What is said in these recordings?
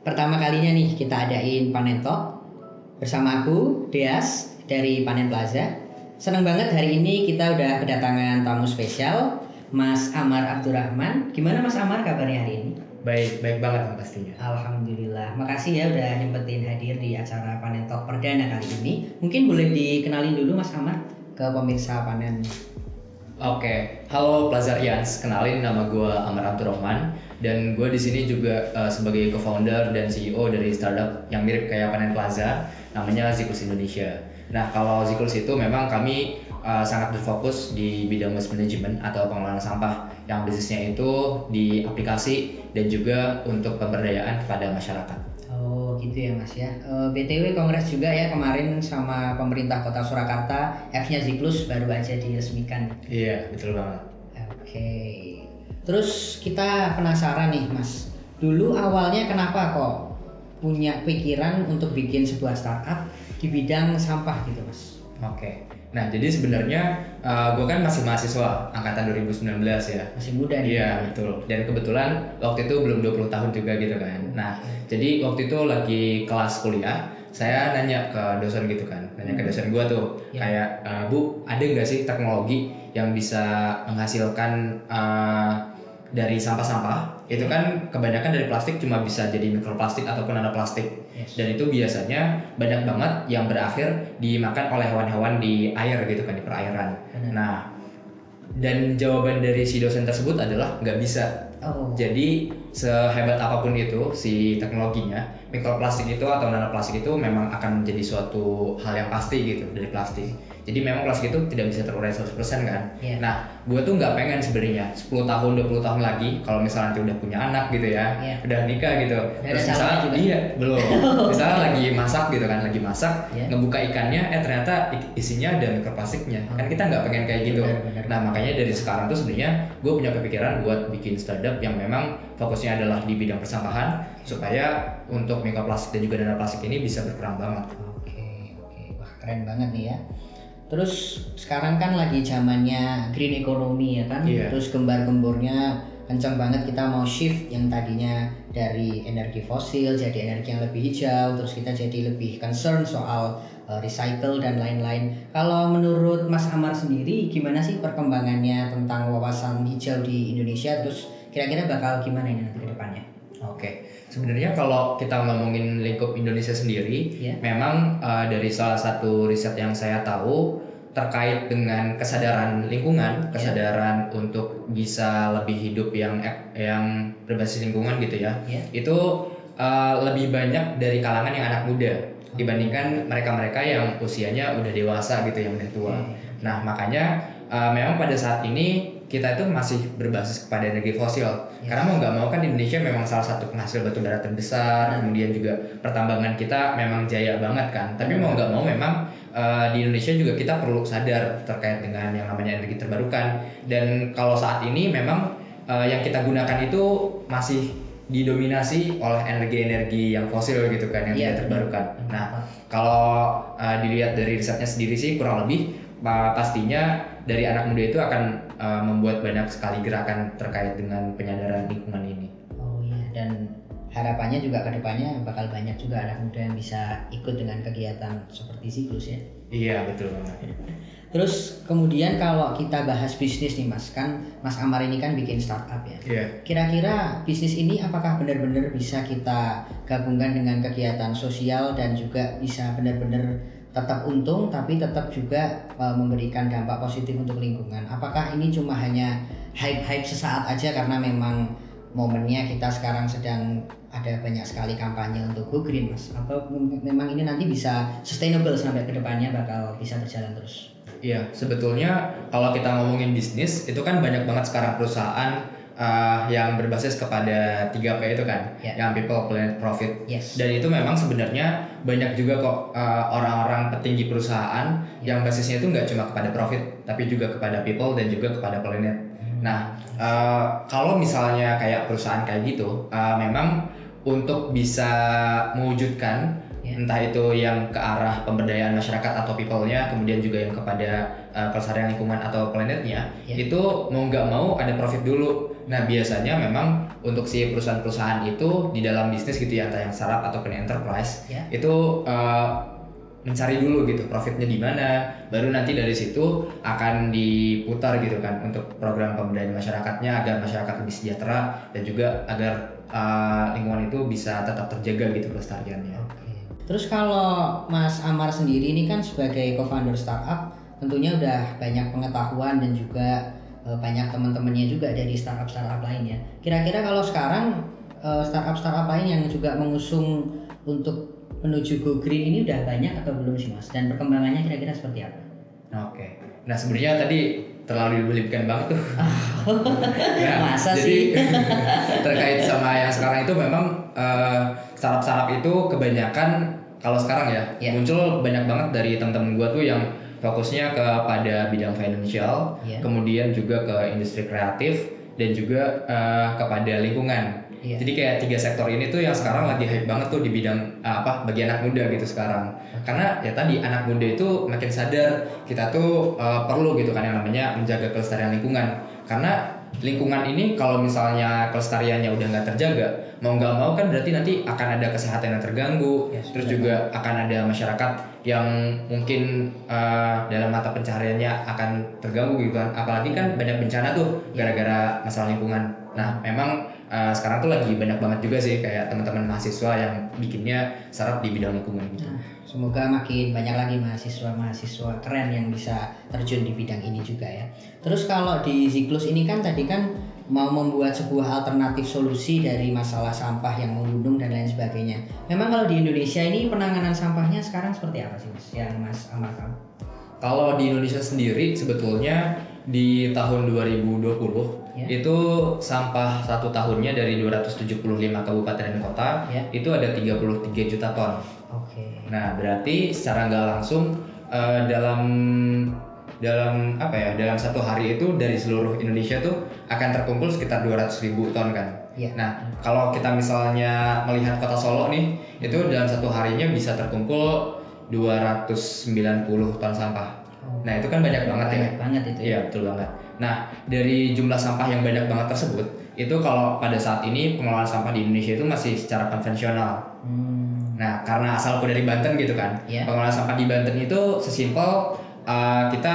Pertama kalinya nih kita adain Panen Talk bersama aku, Deas dari Panen Plaza. Senang banget hari ini kita udah kedatangan tamu spesial, Mas Amar Abdurrahman. Gimana Mas Amar kabarnya hari ini? Baik, baik banget Om pastinya. Alhamdulillah. Makasih ya udah nyempetin hadir di acara Panen Talk perdana kali ini. Mungkin boleh dikenalin dulu Mas Amar ke pemirsa Panen. Oke, halo Plazarians, kenalin nama gue Amar Abdurrahman dan gue di sini juga sebagai co-founder dan CEO dari startup yang mirip kayak Panen Plaza, namanya Ziklus Indonesia. Nah, kalau Ziklus itu memang kami sangat berfokus di bidang waste management atau pengelolaan sampah yang bisnisnya itu di aplikasi dan juga untuk pemberdayaan kepada masyarakat. Oh gitu ya Mas ya. BTW kongres juga ya kemarin sama pemerintah Kota Surakarta, F-nya Ziklus baru aja diresmikan. Iya, betul banget. Oke. Terus kita penasaran nih Mas. Dulu awalnya kenapa kok punya pikiran untuk bikin sebuah startup di bidang sampah gitu Mas? Oke. Nah, jadi sebenarnya gue kan masih mahasiswa angkatan 2019 ya. Masih muda nih. Iya, betul. Dan kebetulan waktu itu belum 20 tahun juga gitu kan. Nah, jadi waktu itu lagi kelas kuliah, saya nanya ke dosen gitu kan. Nanya ke dosen gue tuh, kayak Bu, ada nggak sih teknologi yang bisa menghasilkan dari sampah-sampah? Itu kan kebanyakan dari plastik cuma bisa jadi mikroplastik ataupun nanoplastik. Dan itu biasanya banyak banget yang berakhir dimakan oleh hewan-hewan di air gitu kan, di perairan. Nah, dan jawaban dari si dosen tersebut adalah nggak bisa. Jadi sehebat apapun itu si teknologinya, mikroplastik itu atau nanoplastik itu memang akan menjadi suatu hal yang pasti gitu dari plastik. Jadi memang plastik itu tidak bisa terurai 100% kan. Nah, gue tuh nggak pengen sebenarnya 10 tahun, 20 tahun lagi kalau misalnya nanti udah punya anak gitu ya, udah nikah gitu. Terus misalnya belum. Misalnya lagi masak gitu kan, lagi masak, ngebuka ikannya ternyata isinya ada mikroplastiknya. Kan kita nggak pengen kayak gitu. Nah, makanya dari sekarang tuh sebenarnya gue punya kepikiran buat bikin startup yang memang fokusnya adalah di bidang persampahan supaya untuk mikroplastik dan juga nanoplastik ini bisa berkurang banget. Oke. Wah, keren banget nih ya. Terus sekarang kan lagi zamannya green economy ya kan. Terus gembar-gembornya kencang banget, kita mau shift yang tadinya dari energi fosil jadi energi yang lebih hijau. Terus kita jadi lebih concern soal recycle dan lain-lain. Kalau menurut Mas Amar sendiri gimana sih perkembangannya tentang wawasan hijau di Indonesia? Terus kira-kira bakal gimana ini nanti ke depannya? Oke, sebenarnya kalau kita ngomongin lingkup Indonesia sendiri, memang dari salah satu riset yang saya tahu terkait dengan kesadaran lingkungan, kesadaran untuk bisa lebih hidup yang berbasis lingkungan gitu ya, itu lebih banyak dari kalangan yang anak muda dibandingkan mereka-mereka yang usianya udah dewasa gitu, yang udah tua. Nah, makanya memang pada saat ini kita itu masih berbasis kepada energi fosil. Karena mau nggak mau kan Indonesia memang salah satu penghasil batu bara terbesar, kemudian juga pertambangan kita memang jaya banget kan. Tapi mau nggak mau memang di Indonesia juga kita perlu sadar terkait dengan yang namanya energi terbarukan. Dan kalau saat ini memang yang kita gunakan itu masih didominasi oleh energi-energi yang fosil gitu kan, yang tidak terbarukan. Nah, kalau dilihat dari risetnya sendiri sih kurang lebih pastinya dari anak muda itu akan membuat banyak sekali gerakan terkait dengan penyadaran lingkungan ini. Oh iya, dan harapannya juga ke depannya bakal banyak juga anak muda yang bisa ikut dengan kegiatan seperti Ziklus ya. Iya, betul banget. Terus kemudian kalau kita bahas bisnis nih Mas, kan Mas Amar ini kan bikin startup ya. Kira-kira bisnis ini apakah benar-benar bisa kita gabungkan dengan kegiatan sosial dan juga bisa benar-benar tetap untung tapi tetap juga memberikan dampak positif untuk lingkungan? Apakah ini cuma hanya hype-hype sesaat aja karena memang momennya kita sekarang sedang ada banyak sekali kampanye untuk go green Mas, atau memang ini nanti bisa sustainable sampai kedepannya bakal bisa berjalan terus? Iya, sebetulnya kalau kita ngomongin bisnis itu kan banyak banget sekarang perusahaan yang berbasis kepada 3P itu kan, yang people, planet, profit. Dan itu memang sebenarnya banyak juga kok orang-orang petinggi perusahaan yang basisnya itu nggak cuma kepada profit, tapi juga kepada people dan juga kepada planet. Nah, kalau misalnya kayak perusahaan kayak gitu, memang untuk bisa mewujudkan entah itu yang ke arah pemberdayaan masyarakat atau people-nya, kemudian juga yang kepada kelestarian lingkungan atau planetnya, itu mau nggak mau ada profit dulu. Nah biasanya memang untuk si perusahaan-perusahaan itu di dalam bisnis gitu ya, entah yang startup ataupun enterprise, itu mencari dulu gitu profitnya di mana, baru nanti dari situ akan diputar gitu kan untuk program pemberdayaan masyarakatnya agar masyarakat lebih sejahtera dan juga agar lingkungan itu bisa tetap terjaga gitu kelestariannya. Terus kalau Mas Amar sendiri ini kan sebagai co-founder startup tentunya udah banyak pengetahuan dan juga banyak teman-temannya juga dari startup lain ya. Kira-kira kalau sekarang startup lain yang juga mengusung untuk menuju go green ini udah banyak atau belum sih Mas? Dan perkembangannya kira-kira seperti apa? Oke. Nah sebenarnya tadi terlalu dibelibkan banget tuh. Nah, masa jadi, sih? terkait sama yang sekarang itu memang startup itu kebanyakan kalau sekarang ya muncul banyak banget dari teman-teman gue tuh yang fokusnya kepada bidang financial, kemudian juga ke industri kreatif dan juga kepada lingkungan. Jadi kayak 3 sektor ini tuh yang sekarang lagi hype banget tuh di bidang bagi anak muda gitu sekarang. Karena ya tadi anak muda itu makin sadar kita tuh perlu gitu kan yang namanya menjaga kelestarian lingkungan. Karena lingkungan ini kalau misalnya kelestariannya udah nggak terjaga, mau nggak mau kan berarti nanti akan ada kesehatan yang terganggu, terus juga akan ada masyarakat yang mungkin dalam mata pencahariannya akan terganggu gitu kan. Apalagi kan banyak bencana tuh gara-gara masalah lingkungan. Nah memang sekarang tuh lagi banyak banget juga sih kayak teman-teman mahasiswa yang bikinnya startup di bidang lingkungan gitu. Semoga makin banyak lagi mahasiswa keren yang bisa terjun di bidang ini juga ya. Terus kalau di Ziklus ini kan tadi kan mau membuat sebuah alternatif solusi dari masalah sampah yang menggunung dan lain sebagainya. Memang kalau di Indonesia ini penanganan sampahnya sekarang seperti apa sih Mas? Yang Mas Amar tahu? Kalau di Indonesia sendiri sebetulnya di tahun 2020 itu sampah satu tahunnya dari 275 kabupaten dan kota itu ada 33 juta ton. Nah berarti secara nggak langsung dalam satu hari itu dari seluruh Indonesia tuh akan terkumpul sekitar 200.000 ton kan. Nah kalau kita misalnya melihat kota Solo nih itu dalam satu harinya bisa terkumpul 290 ton sampah. Nah itu kan banyak banget ya. Banyak banget itu. Iya betul banget. Nah dari jumlah sampah yang banyak banget tersebut itu kalau pada saat ini pengelolaan sampah di Indonesia itu masih secara konvensional. Nah karena asalku dari Banten gitu kan, pengelolaan sampah di Banten itu sesimpel kita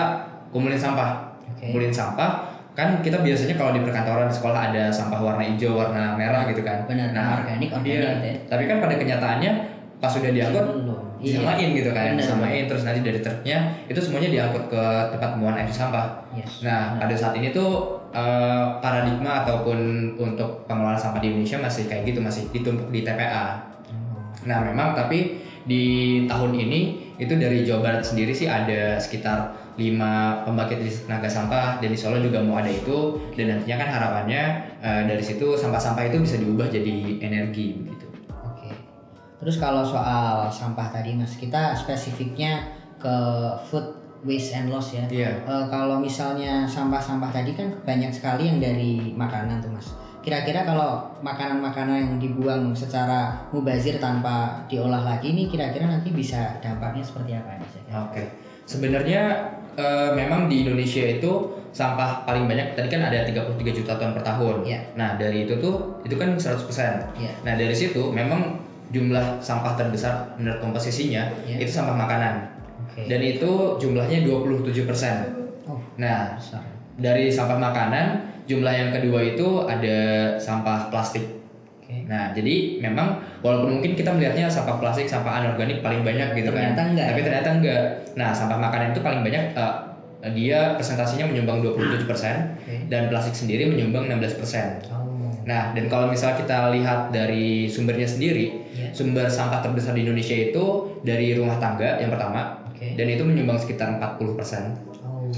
kumpulin sampah. Kumpulin sampah kan kita biasanya kalau di perkantoran sekolah ada sampah warna hijau, warna merah gitu kan. Benar, organik ya. Tapi kan pada kenyataannya pas sudah diangkut disamain gitu kan, disamain terus nanti dari truknya itu semuanya diangkut ke tempat pembuangan air sampah. Nah pada saat ini tuh paradigma ataupun untuk pengelolaan sampah di Indonesia masih kayak gitu, masih ditumpuk di TPA. Nah memang tapi di tahun ini itu dari Jawa Barat sendiri sih ada sekitar 5 pembangkit listrik tenaga sampah dan di Solo juga mau ada itu, dan nantinya kan harapannya dari situ sampah-sampah itu bisa diubah jadi energi begitu. Terus kalau soal sampah tadi Mas, kita spesifiknya ke food waste and loss ya. Kalau misalnya sampah-sampah tadi kan banyak sekali yang dari makanan tuh Mas. Kira-kira kalau makanan-makanan yang dibuang secara mubazir tanpa diolah lagi ini kira-kira nanti bisa dampaknya seperti apa Mas? Sebenarnya memang di Indonesia itu sampah paling banyak tadi kan ada 33 juta ton per tahun. Nah dari itu kan 100%. Nah dari situ memang jumlah sampah terbesar menurut komposisinya itu sampah makanan. Dan itu jumlahnya 27%. Nah dari sampah makanan jumlah yang kedua itu ada sampah plastik. Nah jadi memang walaupun mungkin kita melihatnya sampah plastik, sampah anorganik paling banyak gitu kan, tapi ternyata enggak. Nah sampah makanan itu paling banyak, dia presentasinya menyumbang 27% dan plastik sendiri menyumbang 16%. Nah dan kalau misal kita lihat dari sumbernya sendiri, sumber sampah terbesar di Indonesia itu dari rumah tangga yang pertama, dan itu menyumbang sekitar 40%.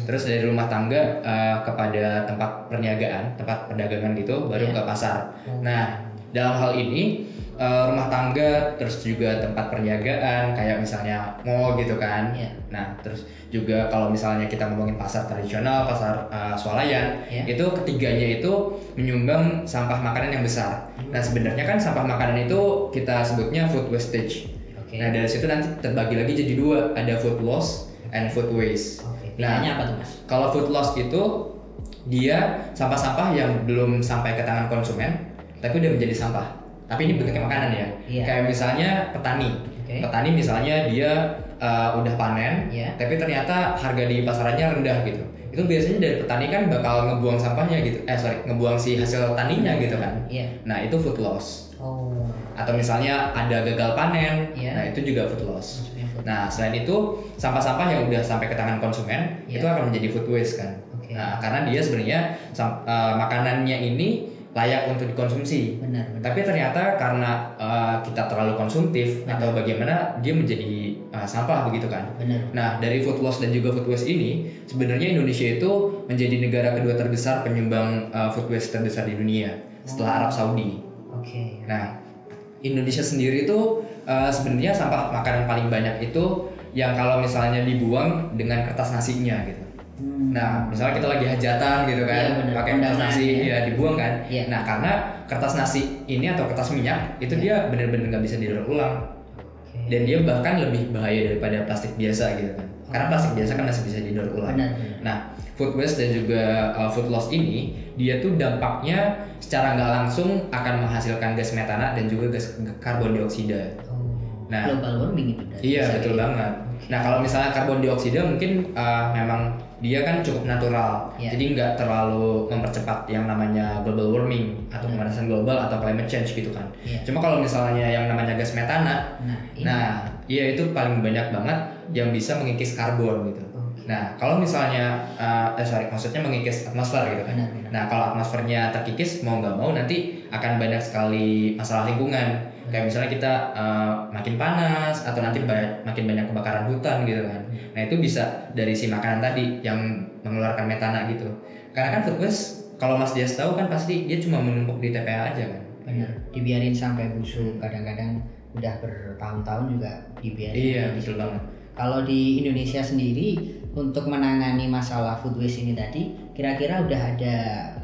Terus dari rumah tangga kepada tempat perniagaan, tempat perdagangan gitu, baru ke pasar. Nah dalam hal ini rumah tangga terus juga tempat perniagaan kayak misalnya mall gitu kan. Nah terus juga kalau misalnya kita ngomongin pasar tradisional, pasar swalayan, itu ketiganya itu menyumbang sampah makanan yang besar. Nah sebenarnya kan sampah makanan itu kita sebutnya food wastage. Nah dari situ nanti terbagi lagi jadi dua, ada food loss and food waste. Nah apa tuh Mas? Kalau food loss itu dia sampah-sampah yang belum sampai ke tangan konsumen tapi udah menjadi sampah. Tapi ini bentuknya makanan ya. Kayak misalnya petani. Petani misalnya dia udah panen, tapi ternyata harga di pasarannya rendah gitu. Itu biasanya dari petani kan bakal ngebuang sampahnya gitu. Ngebuang si hasil taninya gitu kan. Nah, itu food loss. Atau misalnya ada gagal panen, nah itu juga food loss. Nah, selain itu sampah-sampah yang udah sampai ke tangan konsumen itu akan menjadi food waste kan. Nah, karena dia sebenarnya makanannya ini layak untuk dikonsumsi. Benar. Tapi ternyata karena kita terlalu konsumtif atau bagaimana dia menjadi sampah begitu kan. Nah, dari food loss dan juga food waste ini sebenarnya Indonesia itu menjadi negara kedua terbesar penyumbang food waste terbesar di dunia setelah Arab Saudi. Nah, Indonesia sendiri itu sebenarnya sampah makanan paling banyak itu yang kalau misalnya dibuang dengan kertas nasinya gitu. Nah, misalnya kita lagi hajatan gitu kan, pakai kertas nasi ya dibuang kan. Nah, karena kertas nasi ini atau kertas minyak itu dia benar-benar nggak bisa didaur ulang. Dan dia bahkan lebih bahaya daripada plastik biasa gitu kan. Karena plastik biasa kan masih bisa didaur ulang. Nah, food waste dan juga food loss ini dia tuh dampaknya secara nggak langsung akan menghasilkan gas metana dan juga gas karbon dioksida. Nah, global warming itu. Iya, betul banget. Nah, kalau misalnya karbon dioksida mungkin memang dia kan cukup natural, jadi nggak terlalu mempercepat yang namanya global warming atau pemanasan global atau climate change gitu kan. Cuma kalau misalnya yang namanya gas metana, iya itu paling banyak banget yang bisa mengikis karbon gitu. Nah, kalau misalnya, maksudnya mengikis atmosfer gitu kan. Nah, kalau atmosfernya terkikis, mau nggak mau nanti akan banyak sekali masalah lingkungan. Kayak misalnya kita makin panas atau nanti makin banyak kebakaran hutan gitu kan. Nah, itu bisa dari si makanan tadi yang mengeluarkan metana gitu. Karena kan food waste, kalau Mas Dias tahu kan pasti dia cuma menumpuk di TPA aja kan. Dibiarin sampai busuk, kadang-kadang udah bertahun-tahun juga dibiarin. Iya, betul banget. Kalau di Indonesia sendiri untuk menangani masalah food waste ini tadi, kira-kira udah ada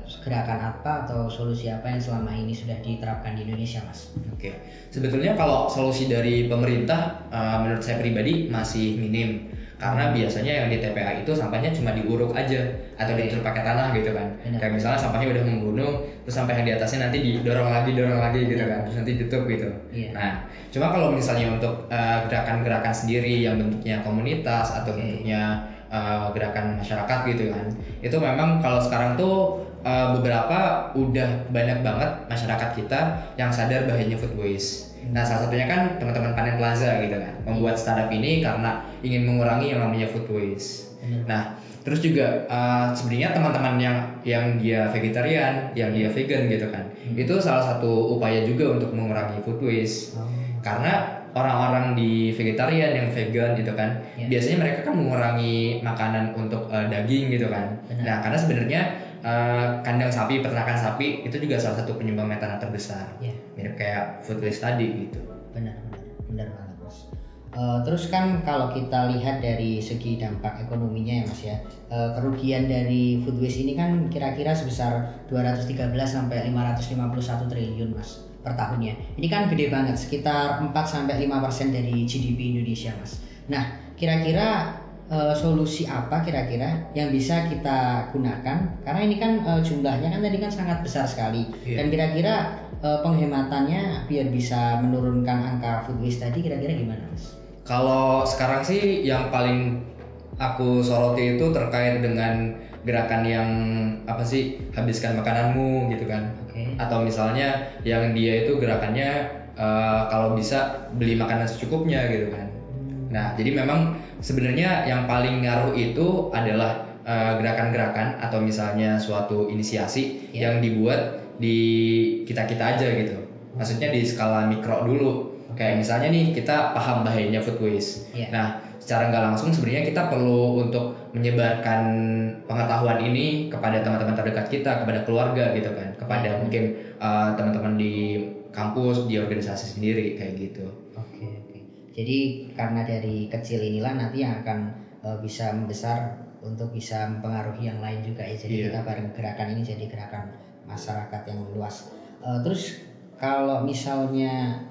gerakan apa atau solusi apa yang selama ini sudah diterapkan di Indonesia, Mas? Oke, sebetulnya kalau solusi dari pemerintah menurut saya pribadi masih minim. Karena biasanya yang di TPA itu sampahnya cuma diuruk aja atau ditutup pakai tanah gitu kan. Kayak misalnya sampahnya udah menggunung, terus sampah yang di atasnya nanti didorong lagi gitu kan, terus nanti ditutup gitu. Nah, cuma kalau misalnya untuk gerakan-gerakan sendiri yang bentuknya komunitas atau bentuknya gerakan masyarakat gitu kan, itu memang kalau sekarang tuh beberapa udah banyak banget masyarakat kita yang sadar bahayanya food waste. Nah, salah satunya kan teman-teman Panen Plaza gitu kan, membuat startup ini karena ingin mengurangi yang namanya food waste. Nah, terus juga sebenarnya teman-teman yang dia vegetarian, yang dia vegan gitu kan, itu salah satu upaya juga untuk mengurangi food waste. Karena orang-orang di vegetarian yang vegan gitu kan, biasanya mereka kan mengurangi makanan untuk daging gitu kan. Nah, karena sebenarnya kandang sapi, peternakan sapi itu juga salah satu penyumbang metana terbesar. Mirip kayak food waste tadi gitu. Benar banget, Mas. Terus kan kalau kita lihat dari segi dampak ekonominya ya, Mas ya, kerugian dari food waste ini kan kira-kira sebesar 213 sampai 551 triliun, Mas, per tahunnya. Ini kan gede banget, sekitar 4 sampai 5% dari GDP Indonesia, Mas. Nah, kira-kira solusi apa kira-kira yang bisa kita gunakan, karena ini kan jumlahnya kan tadi kan sangat besar sekali, dan kira-kira penghematannya biar bisa menurunkan angka food waste tadi kira-kira gimana, Mas? Kalau sekarang sih yang paling aku soroti itu terkait dengan gerakan yang apa sih, habiskan makananmu gitu kan. Atau misalnya yang dia itu gerakannya kalau bisa beli makanan secukupnya gitu kan. Nah, jadi memang sebenarnya yang paling ngaruh itu adalah gerakan-gerakan atau misalnya suatu inisiasi yang dibuat di kita-kita aja gitu. Maksudnya di skala mikro dulu. Kayak misalnya nih kita paham bahayanya food waste. Nah, secara nggak langsung sebenarnya kita perlu untuk menyebarkan pengetahuan ini kepada teman-teman terdekat kita, kepada keluarga gitu kan, kepada mungkin teman-teman di kampus, di organisasi sendiri kayak gitu. Oke. Jadi karena dari kecil inilah nanti yang akan bisa membesar untuk bisa mempengaruhi yang lain juga ya. Jadi kita bareng gerakan ini jadi gerakan masyarakat yang luas. Terus kalau misalnya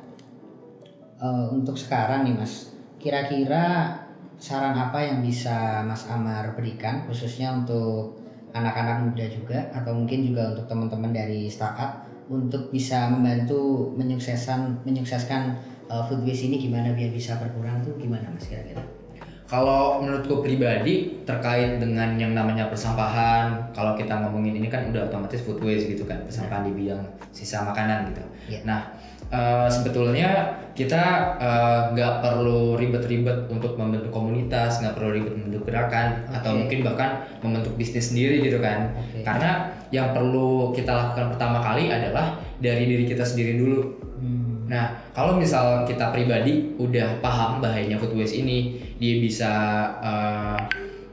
untuk sekarang nih, Mas, kira-kira saran apa yang bisa Mas Amar berikan khususnya untuk anak-anak muda juga atau mungkin juga untuk teman-teman dari startup untuk bisa membantu menyukseskan food waste ini gimana biar bisa berkurang tuh gimana Mas kira-kira? Kalau menurutku pribadi terkait dengan yang namanya persampahan, kalau kita ngomongin ini kan udah otomatis food waste gitu kan, persampahan di bidang sisa makanan gitu. Nah, sebetulnya kita nggak perlu ribet-ribet untuk membentuk komunitas, nggak perlu ribet membentuk gerakan, atau mungkin bahkan membentuk bisnis sendiri gitu kan. Karena yang perlu kita lakukan pertama kali adalah dari diri kita sendiri dulu. Nah, kalau misal kita pribadi udah paham bahayanya food waste ini, dia bisa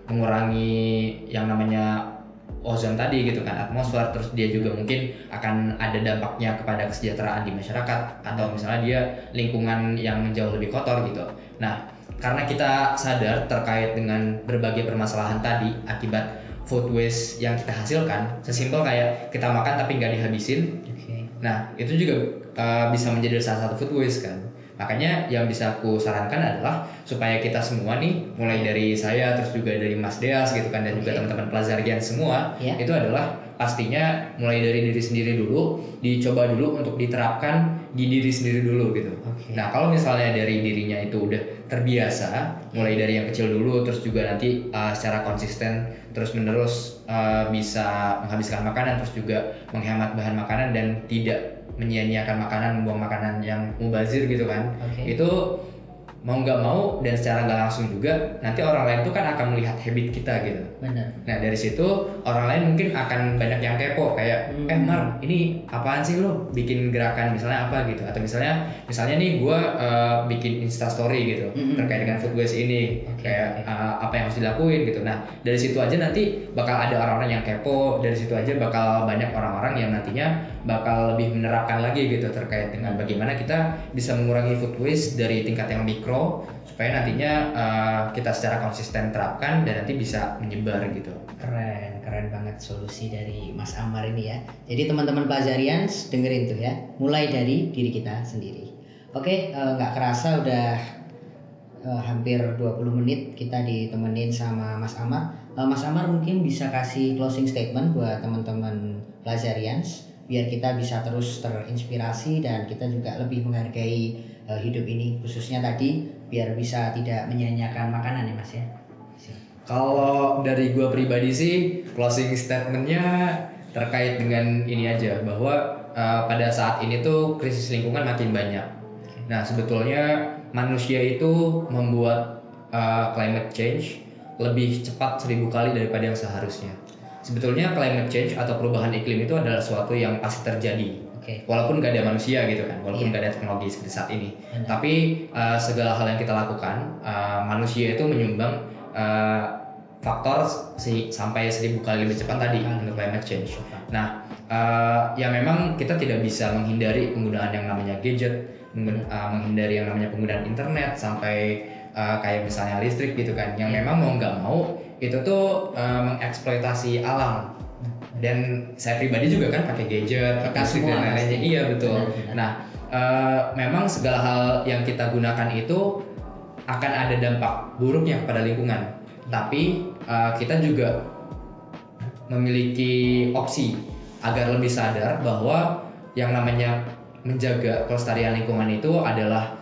mengurangi yang namanya ozon tadi gitu kan, atmosfer, terus dia juga mungkin akan ada dampaknya kepada kesejahteraan di masyarakat, atau misalnya dia lingkungan yang jauh lebih kotor gitu. Nah, karena kita sadar terkait dengan berbagai permasalahan tadi akibat food waste yang kita hasilkan, sesimpel kayak kita makan tapi nggak dihabisin. Nah, itu juga bisa menjadi salah satu food waste kan. Makanya yang bisa aku sarankan adalah supaya kita semua nih, mulai dari saya terus juga dari Mas Deas gitu kan, dan juga teman-teman Plazarian semua, itu adalah pastinya mulai dari diri sendiri dulu, dicoba dulu untuk diterapkan di diri sendiri dulu gitu. Nah, kalau misalnya dari dirinya itu udah terbiasa, mulai dari yang kecil dulu, terus juga nanti secara konsisten terus menerus bisa menghabiskan makanan, terus juga menghemat bahan makanan dan tidak menyia-nyiakan makanan, membuang makanan yang mubazir gitu kan. Itu mau nggak mau dan secara nggak langsung juga nanti orang lain tuh kan akan melihat habit kita gitu. Nah, dari situ orang lain mungkin akan banyak yang kepo kayak Mar, ini apaan sih lo bikin gerakan misalnya apa gitu, atau misalnya nih gue bikin instastory gitu terkait dengan food waste ini, kayak apa yang harus dilakuin gitu. Nah, dari situ aja nanti bakal ada orang-orang yang kepo, dari situ aja bakal banyak orang-orang yang nantinya bakal lebih menerapkan lagi gitu terkait dengan bagaimana kita bisa mengurangi food waste dari tingkat yang mikro supaya nantinya kita secara konsisten terapkan dan nanti bisa menyebar gitu. Keren banget solusi dari Mas Amar ini ya. Jadi teman-teman Plazarians dengerin tuh ya, mulai dari diri kita sendiri. Oke, nggak kerasa udah hampir 20 menit kita ditemenin sama Mas Amar. Mas Amar mungkin bisa kasih closing statement buat teman-teman Plazarians biar kita bisa terus terinspirasi dan kita juga lebih menghargai hidup ini, khususnya tadi biar bisa tidak menyia-nyiakan makanan ya Mas ya. Kalau dari gue pribadi sih closing statementnya terkait dengan ini aja, bahwa pada saat ini tuh krisis lingkungan makin banyak. Nah, sebetulnya manusia itu membuat climate change lebih cepat 1000 kali daripada yang seharusnya. Sebetulnya climate change atau perubahan iklim itu adalah sesuatu yang pasti terjadi. Walaupun gak ada manusia gitu kan, walaupun gak ada teknologi seperti saat ini. Tapi segala hal yang kita lakukan, manusia itu menyumbang faktor sampai 1000 kali lebih cepat tadi untuk climate change. Nah, ya memang kita tidak bisa menghindari penggunaan yang namanya gadget, menghindari yang namanya penggunaan internet sampai kayak misalnya listrik gitu kan, yang memang mau nggak mau itu tuh mengeksploitasi alam. Dan saya pribadi juga kan pakai gadget, pakai listrik dan lain-lainnya. Iya betul. Nah, memang segala hal yang kita gunakan itu akan ada dampak buruknya kepada lingkungan. Tapi kita juga memiliki opsi agar lebih sadar bahwa yang namanya menjaga kelestarian lingkungan itu adalah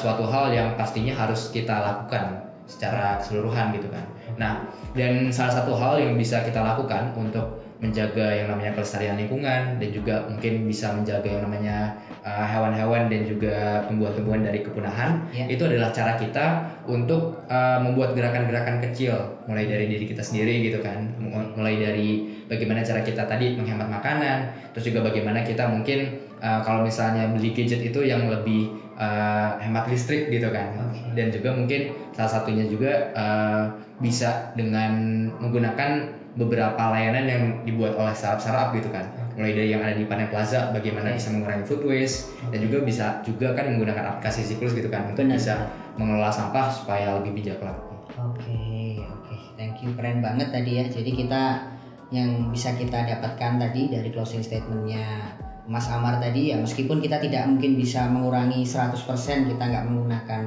suatu hal yang pastinya harus kita lakukan secara keseluruhan gitu kan. Nah, dan salah satu hal yang bisa kita lakukan untuk menjaga yang namanya kelestarian lingkungan dan juga mungkin bisa menjaga yang namanya hewan-hewan dan juga tumbuhan-tumbuhan dari kepunahan, itu adalah cara kita untuk membuat gerakan-gerakan kecil mulai dari diri kita sendiri gitu kan, mulai dari bagaimana cara kita tadi menghemat makanan, terus juga bagaimana kita mungkin kalau misalnya beli gadget itu yang lebih hemat listrik gitu kan, dan juga mungkin salah satunya juga bisa dengan menggunakan beberapa layanan yang dibuat oleh startup gitu kan, mulai dari yang ada di Panen Plaza, bagaimana bisa mengurangi food waste, dan juga bisa juga kan menggunakan aplikasi Siklus gitu kan untuk bisa mengelola sampah supaya lebih bijak lah. Oke, thank you, keren banget tadi ya. Jadi kita yang bisa kita dapatkan tadi dari closing statementnya Mas Amar tadi ya, meskipun kita tidak mungkin bisa mengurangi 100%, kita nggak menggunakan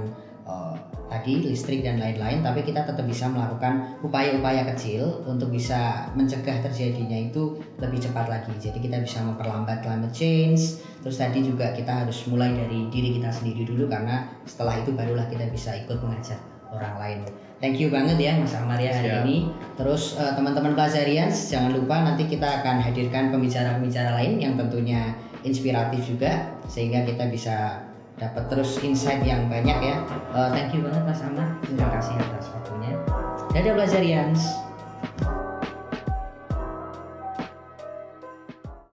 tadi listrik dan lain-lain, tapi kita tetap bisa melakukan upaya-upaya kecil untuk bisa mencegah terjadinya itu lebih cepat lagi. Jadi kita bisa memperlambat climate change. Terus tadi juga kita harus mulai dari diri kita sendiri dulu, karena setelah itu barulah kita bisa ikut mengajak orang lain. Thank you banget ya Mas Amar ya hari ini. Terus teman-teman Plazarians, jangan lupa nanti kita akan hadirkan pembicara-pembicara lain yang tentunya inspiratif juga, sehingga kita bisa dapat terus insight yang banyak ya. Thank you banget Mas Amar, terima kasih atas waktunya. Dadah Plazarians.